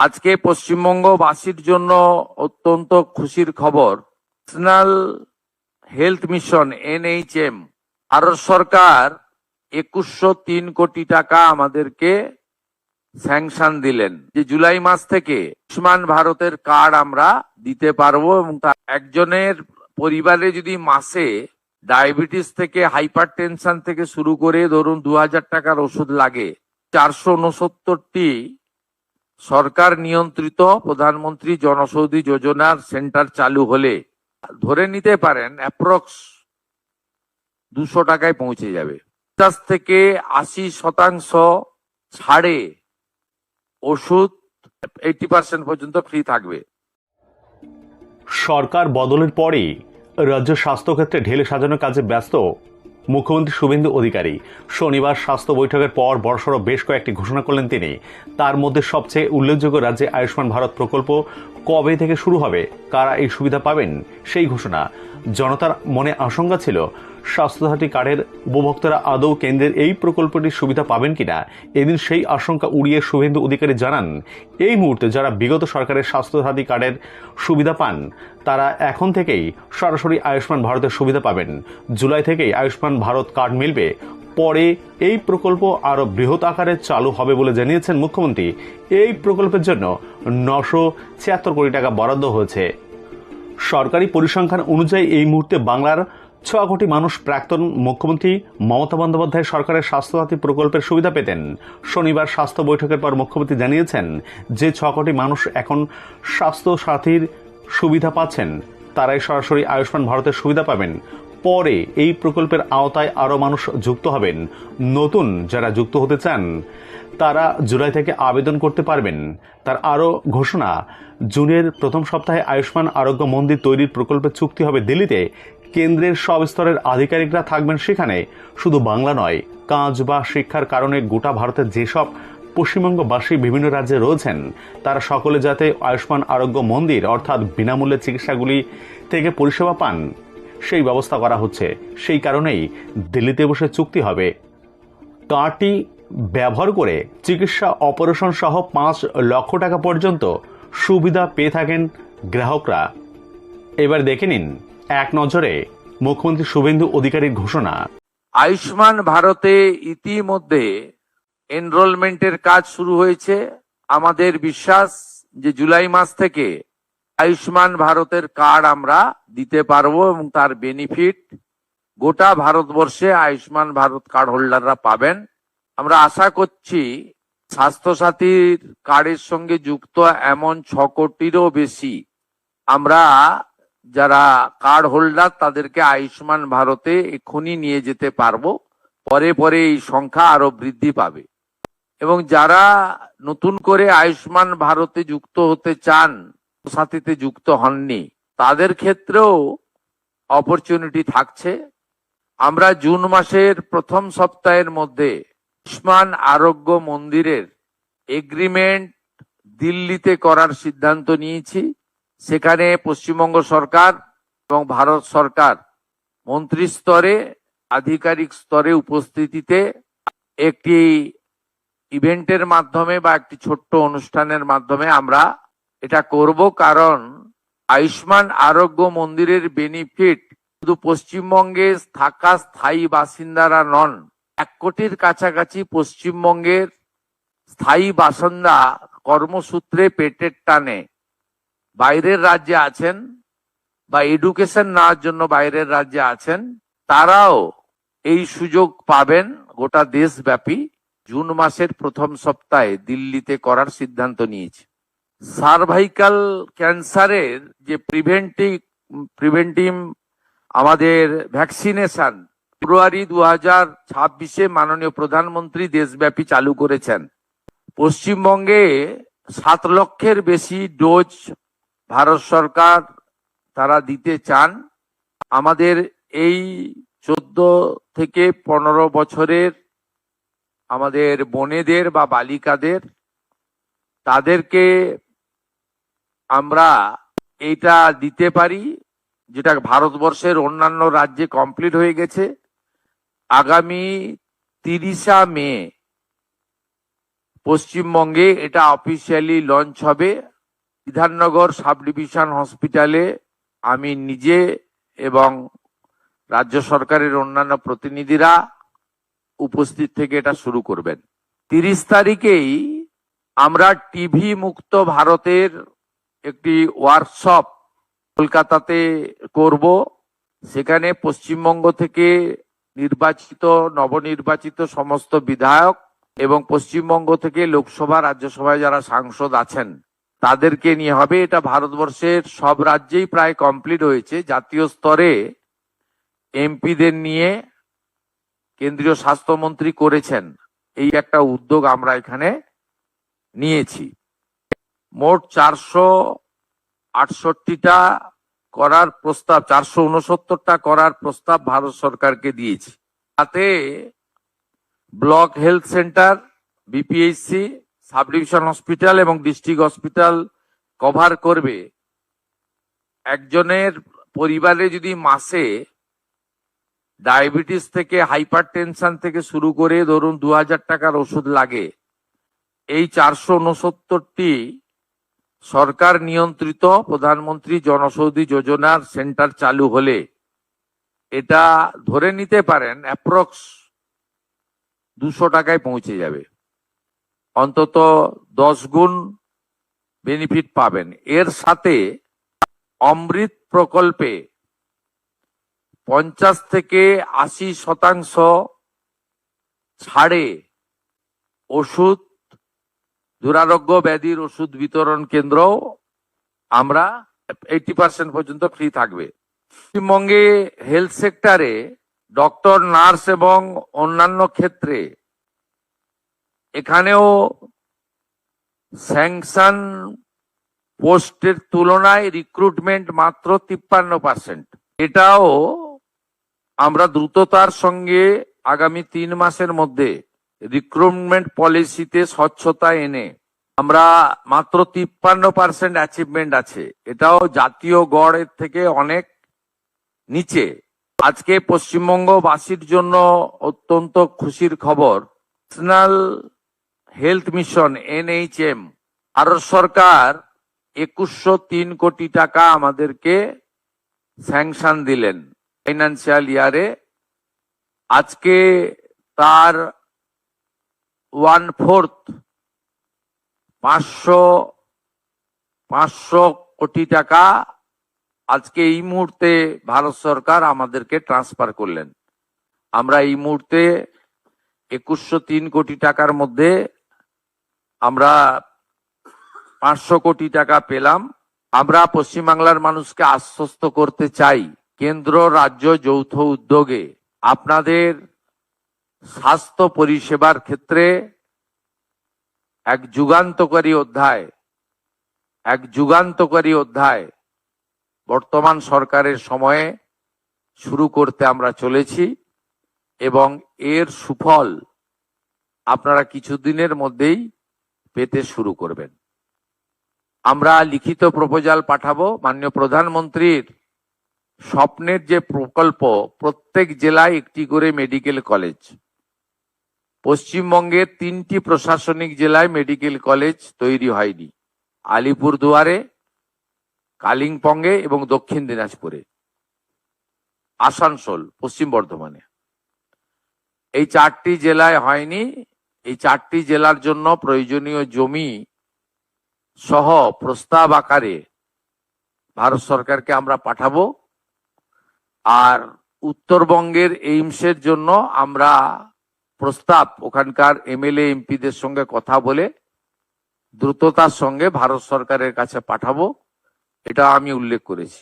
আজকে পশ্চিমবঙ্গবাসীর জন্য অত্যন্ত খুশির খবর। National health mission NHM Bharat সরকার 2103 কোটি টাকা আমাদেরকে স্যাংশন দিলেন, যে জুলাই মাস থেকে আয়ুষ্মান ভারতের কার্ড আমরা দিতে পারবো। এবং একজনের পরিবারে যদি মাসে ডায়াবেটিস থেকে হাইপার টেনশন থেকে শুরু করে ধরুন 2000 টাকার ওষুধ লাগে, 469টি সরকার নিয়ন্ত্রিত প্রধানমন্ত্রী জনঔষধি যোজনার সেন্টার চালু হলে ধরে নিতে পারেন অ্যাপ্রক্স 200 টাকায় পৌঁছে যাবে। 50 থেকে 80% ছাড়ে ওষুধ 80% পর্যন্ত ফ্রি থাকবে। সরকার বদলের পরেই রাজ্য স্বাস্থ্যক্ষেত্রে ঢেলে সাজানোর কাজে ব্যস্ত মুখ্যমন্ত্রী শুভেন্দু অধিকারী। শনিবার স্বাস্থ্য বৈঠকের পর বড়সড় বেশ কয়েকটি ঘোষণা করলেন তিনি। তার মধ্যে সবচেয়ে উল্লেখযোগ্য রাজ্যে আয়ুষ্মান ভারত প্রকল্প কবে থেকে শুরু হবে, কারা এই সুবিধা পাবেন সেই ঘোষণা। জনতার মনে আশঙ্কা ছিল স্বাস্থ্যসাথী কার্ডের উপভোক্তারা আদৌ কেন্দ্রের এই প্রকল্পটির সুবিধা পাবেন কিনা। এদিন সেই আশঙ্কা উড়িয়ে শুভেন্দু অধিকারী জানান, এই মুহূর্তে যারা বিগত সরকারের স্বাস্থ্যসাথী কার্ডের সুবিধা পান তারা এখন থেকেই সরাসরি আয়ুষ্মান ভারতের সুবিধা পাবেন। জুলাই থেকেই আয়ুষ্মান ভারত কার্ড মিলবে। পরে এই প্রকল্প আরো বৃহৎ আকারে চালু হবে বলে জানিয়েছেন মুখ্যমন্ত্রী। এই প্রকল্পের জন্য 976 কোটি টাকা বরাদ্দ হয়েছে। সরকারি পরিসংখ্যান অনুযায়ী এই মুহূর্তে বাংলার 6 কোটি মানুষ প্রাক্তন মুখ্যমন্ত্রী মমতা বন্দ্যোপাধ্যায় সরকারের স্বাস্থ্যসাথী প্রকল্পের সুবিধা পেতেন। শনিবার স্বাস্থ্য বৈঠকের পর মুখ্যমন্ত্রী জানিয়েছেন যে 6 কোটি মানুষ এখন স্বাস্থ্যসাথীর সুবিধা পাচ্ছেন, তারাই সরাসরি আয়ুষ্মান ভারতের সুবিধা পাবেন। পরে এই প্রকল্পের আওতায় আরও মানুষ যুক্ত হবেন। নতুন যারা যুক্ত হতে চান তারা জুলাই থেকে আবেদন করতে পারবেন। তার আরও ঘোষণা, জুনের প্রথম সপ্তাহে আয়ুষ্মান আরোগ্য মন্দির তৈরির প্রকল্পের চুক্তি হবে দিল্লিতে। কেন্দ্রের সব স্তরের আধিকারিকরা থাকবেন সেখানে। শুধু বাংলা নয়, কাজ বা শিক্ষার কারণে গোটা ভারতের যেসব পশ্চিমবঙ্গবাসী বিভিন্ন রাজ্যে রয়েছেন তারা সকলে যাতে আয়ুষ্মান আরোগ্য মন্দির অর্থাৎ বিনামূল্যে চিকিৎসাগুলি থেকে পরিষেবা পান সেই ব্যবস্থা করা হচ্ছে। সেই কারণেই দিল্লিতে বসে চুক্তি হবে। কার্ডটি ব্যবহার করে চিকিৎসা অপারেশন সহ 5 লক্ষ টাকা পর্যন্ত সুবিধা পেয়ে থাকেন গ্রাহকরা। এবার দেখে নিন এক নজরে মুখ্যমন্ত্রী শুভেন্দু অধিকারীর ঘোষণা। আয়ুষ্মান ভারতে ইতিমধ্যে এনরোলমেন্টের কাজ শুরু হয়েছে। আমাদের বিশ্বাস যে জুলাই মাস থেকে আয়ুষ্মান ভারতের কার্ড আমরা দিতে পারবো এবং তার বেনিফিট গোটা ভারতবর্ষে আয়ুষ্মান ভারত কার্ড হোল্ডাররা পাবেন। আমরা আশা করছি স্বাস্থ্যসাথীর কার্ডের সঙ্গে যুক্ত এমন 6 কোটিরও বেশি আমরা যারা কার্ড হোল্ডার তাদেরকে আয়ুষ্মান ভারতে এক্ষুনি নিয়ে যেতে পারবো। পরে পরে এই সংখ্যা আরো বৃদ্ধি পাবে। এবং যারা নতুন করে আয়ুষ্মান ভারতে যুক্ত হতে চান, সাথীতে যুক্ত হননি, তাদের ক্ষেত্রেও অপরচুনিটি থাকছে। আমরা জুন মাসের প্রথম সপ্তাহের মধ্যে আয়ুষ্মান আরোগ্য মন্দিরের এগ্রিমেন্ট দিল্লিতে করার সিদ্ধান্ত নিয়েছি। সেখানে পশ্চিমবঙ্গ সরকার এবং ভারত সরকার মন্ত্রী স্তরে, আধিকারিক স্তরে উপস্থিতিতে একটি ইভেন্টের মাধ্যমে বা একটি ছোট্ট অনুষ্ঠানের মাধ্যমে আমরা এটা করব। কারণ আয়ুষ্মান আরোগ্য মন্দিরের বেনিফিট শুধু পশ্চিমবঙ্গে থাকা স্থায়ী বাসিন্দারা নন, 1 কোটির কাছাকাছি পশ্চিমবঙ্গের স্থায়ী বাসিন্দা কর্মসূত্রে পেটের টানে বাইরের রাজ্যে আছেন বা এডুকেশন নেওয়ার জন্য বাইরের রাজ্যে আছেন, তারাও এই সুযোগ পাবেন। গোটা দেশব্যাপী জুন মাসের প্রথম সপ্তাহে দিল্লিতে করার সিদ্ধান্ত নিয়েছে। সার্ভাইকাল ক্যান্সারের যে প্রিভেন্টিভ আমাদের ভ্যাকসিনেশন ফেব্রুয়ারি 2026-এ মাননীয় প্রধানমন্ত্রী দেশব্যাপী চালু করেছেন। পশ্চিমবঙ্গে 7 লক্ষের বেশি ডোজ ভারত সরকার তারা দিতে চান। আমাদের এই 14 থেকে 15 বছরের আমাদের বোনেদের বা বালিকাদের, তাদেরকে আমরা এটা দিতে পারি, যেটা ভারতবর্ষের অন্যান্য রাজ্যে কমপ্লিট হয়ে গেছে। আগামী 30 মে পশ্চিমবঙ্গে এটা অফিসিয়ালি লঞ্চ হবে। বিধাননগর সাব ডিভিশন হসপিটালে আমি নিজে এবং রাজ্য সরকারের অন্যান্য প্রতিনিধিরা উপস্থিত থেকে এটা শুরু করবেন। 30 তারিখেই আমরা টিভি মুক্ত ভারতের একটি ওয়ার্কশপ কলকাতাতে করব। সেখানে পশ্চিমবঙ্গ থেকে নির্বাচিত নবনির্বাচিত সমস্ত বিধায়ক এবং পশ্চিমবঙ্গ থেকে লোকসভা রাজ্যসভায় যারা সাংসদ আছেন তাদেরকে নিয়ে হবে। এটা ভারতবর্ষের সব রাজ্যেই প্রায় কমপ্লিট হয়েছে। জাতীয় স্তরে এমপিদের নিয়ে কেন্দ্রীয় স্বাস্থ্যমন্ত্রী করেছেন। এই একটা উদ্যোগ আমরা এখানে নিয়েছি। মোট 468টা করার প্রস্তাব, 469টা করার প্রস্তাব ভারত সরকারকে দিয়েছি। তাতে block health centre, BPHC, subdivision hospital এবং ডিস্ট্রিক্ট হসপিটাল কভার করবে। একজনের পরিবারে যদি মাসে ডায়াবেটিস থেকে হাইপারটেনশন থেকে শুরু করে ধরুন 2000 টাকার ওষুধ লাগে, এই 469টি সরকার নিয়ন্ত্রিত প্রধানমন্ত্রী জনঔষধি যোজনার সেন্টার চালু হলে এটা ধরে নিতে পারেন অ্যাপ্রক্স 200 টাকায় পৌঁছে যাবে। অন্তত 10 গুণ বেনিফিট পাবেন। এর সাথে অমৃত প্রকল্পে 50 থেকে 80% ছাড়ে ওষুধ, দুরারোগ্য ব্যাধির ওষুধ বিতরণ কেন্দ্র আমরা 80% পর্যন্ত ফ্রি থাকবে। পশ্চিমবঙ্গে হেলথ সেক্টরে ডক্টর, নার্স এবং অন্যান্য ক্ষেত্রে এখানেও স্যাংশন পোস্টের তুলনায় রিক্রুটমেন্ট মাত্র 53%। এটাও আমরা দ্রুততার সঙ্গে আগামী 3 মাসের মধ্যে রিক্রুটমেন্ট পলিসিতে স্বচ্ছতা এনে আমরা মাত্র 53% অ্যাচিভমেন্ট আছে। এটাও জাতীয় গড়ের থেকে অনেক নিচে। আজকে পশ্চিমবঙ্গবাসীর জন্য অত্যন্ত খুশির খবর। National health mission NHM Bharat সরকার 2103 কোটি টাকা আমাদেরকে স্যাংশন দিলেন ফাইন্যান্সিয়াল ইয়ারে। আজকে তার 1/4 500 কোটি টাকা আজকে এই মুহূর্তে ভারত সরকার আমাদেরকে ট্রান্সফার করলেন। আমরা এই মুহূর্তে 2103 কোটি টাকার মধ্যে আমরা 500 কোটি টাকা পেলাম। আমরা পশ্চিমবাংলার মানুষকে আশ্বস্ত করতে চাই, কেন্দ্র রাজ্য যৌথ উদ্যোগে আপনাদের স্বাস্থ্য পরিষেবার ক্ষেত্রে এক যুগান্তকারী অধ্যায় বর্তমান সরকারের সময়ে শুরু করতে আমরা চলেছি এবং এর সুফল আপনারা কিছুদিনের মধ্যেই পেতে শুরু করবেন। আমরা লিখিত প্রপোজাল পাঠাবো। মাননীয় প্রধানমন্ত্রীর স্বপ্নের যে প্রকল্প, প্রত্যেক জেলায় একটি করে মেডিকেল কলেজ। পশ্চিমবঙ্গের 3টি প্রশাসনিক জেলায় মেডিকেল কলেজ তৈরি হয়নি, আলিপুরদুয়ারে, কালিম্পংয়ে এবং দক্ষিণ দিনাজপুরে, আসানসোল, পশ্চিম বর্ধমানে। এই 4টি জেলায় হয়নি। এই 4টি জেলার জন্য প্রয়োজনীয় জমি সহ প্রস্তাব আকারে ভারত সরকারকে আমরা পাঠাবো। আর উত্তরবঙ্গের এইমসের জন্য আমরা প্রস্তাব ওখানকার MLA MPদের সঙ্গে কথা বলে দ্রুততার সঙ্গে ভারত সরকারের কাছে পাঠাবো। এটা আমি উল্লেখ করেছি।